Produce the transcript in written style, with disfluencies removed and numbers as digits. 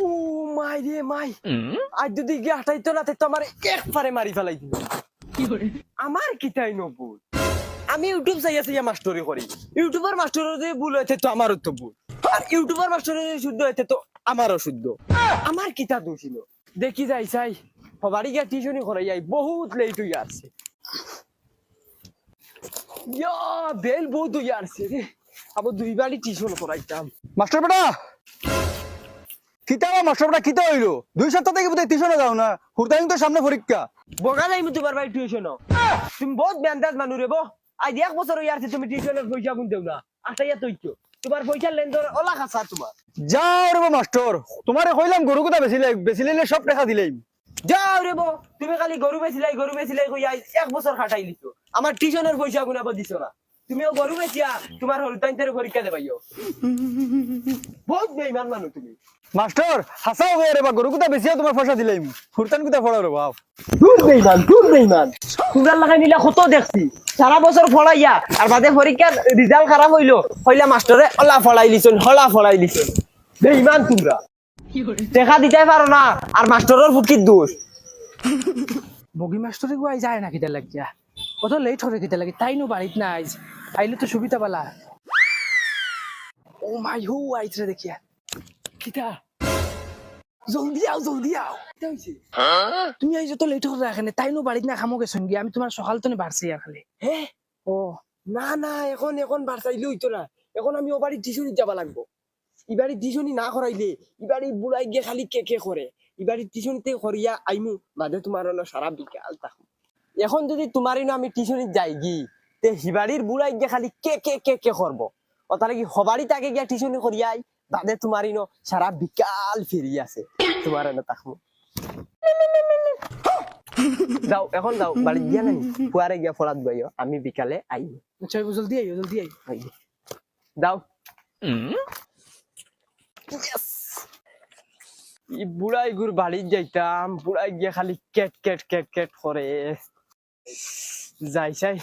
ও মাই রে মাই, আজ যদি গিয়ে হাঁটাইতো না তো আমার একবারে মারি ফেলাই দিল। আমার কিতাই নবুল, আমি ইউটিউব চাইয়া চাইয়া মাস্টারি করি। ইউটিউবার মাস্টারের যে ভুল হয়েছে তো আমারও তো ভুল, আর ইউটিউবার মাস্টারের যে শুদ্ধ হয়েছে তো আমারও শুদ্ধ। আমার কিতা দোষ ছিল দেখি যাই চাই সবারই গিয়া টিউশনি করাই যাই, বহুত লেট হইয়া আসছে। ইয়া বেল বহুত হইয়া আসছে রে, আবার দুইবারই টিউশন করাইতাম। মাস্টার বেটা কিতা মাস্টার বেটা কিতা হইলো? 2 সপ্তাহ থেকে বোধহয় টিউশনে যাও না, হুরতাইন তো সামনে পরীক্ষা। বগা যাইমু তোমার ভাই টিউশন, তুমি বহুত বেন্দাজ মানুষ রে বো। আজ 1 বছর হইয়া আসছে তুমি টিউশনের পয়সা গুন দেও না, আটাইয়া তৈছো তোমার পয়সা লেনদেন ওলা খাসা তোমার। যাও রে মাস্টার, তোমারে কইলাম গরু কথা বেচিলে সব টাকা দিলেই। যাও রে বো, তুমি খালি গরু বেচিলাই কই আজ 1 বছর খাটাই লিছো, আমার টিউশনের পয়সা গুনাব দিছো না। তুমিও গরু বেচিয়া তোমার হলতাইনদের পরীক্ষা দেবাইও। বহুত বেঈমান মানুষ তুমি। মাস্টার হাসাও রে বা গরু কথা বেচিয়া তোমার পয়সা দিলেই, হুরতান কথা ফড়া রে বাপ। দূর বেঈমান কুড়াল লাগাই নিলা কত দেখছি, সারা বছর ফড়াইয়া আর বাদে পরীক্ষার রেজাল্ট খারাপ হইলো হইলা মাস্টারে ওলা ফড়াই লিছন, হলা ফড়াই লিছন। বেঈমান তোমরা, দেখা দিতে পারো না আর মাস্টারের ফুকির দোষ। বগি মাস্টারে গুয়াই যায় না কিতা লাগিয়া, কত লেট হরে কিতা লাগি, তাই নো বাড়িত না আইজ, আইলে তো সুবিধা পালা। ও মাই হু আইছে দেখিয়া, কিতা জলদি আও কিতা হইছে? তুমি আইছো তো লেট হরে এখানে, তাই নো বাড়িত না খামো গেছন গিয়া, আমি তোমার সকাল তো বাড়ছি আর খালি। হে ও না না, এখন বাড়াইলে হইতো না, এখন আমি ও বাড়ি টিউশনি যাবা লাগবো। ইবাড়ি টিউশনি না করাইলে ইবাড়ি বুড়াই গিয়ে খালি কে করে, ইবাড়ি টিউশনিতে করিয়া আইমু বাদে তোমার হলো সারা বিকাল থাকুম। এখন যদি তোমার আমি টিউশনি যাই গি তে হিবাড়ির বুড়াই গিয়ে খালি কে করবো, ও তাহলে কি হবাড়ি তাকে গিয়া টিউশনি করিয়াই বাদে তোমার সারা বিকাল ফিরি আছে তোমার থাকবো। যাও এখন যাও বাড়ি গিয়া নানি ফুয়ারে গিয়া ফরাত গাইও, আমি বিকালে আইবো। আচ্ছা জলদি আইও দাও ই বুড়াই গুর বাড়ি যাইতাম, বুড়াই গিয়া খালি কেট করে যাই চাই।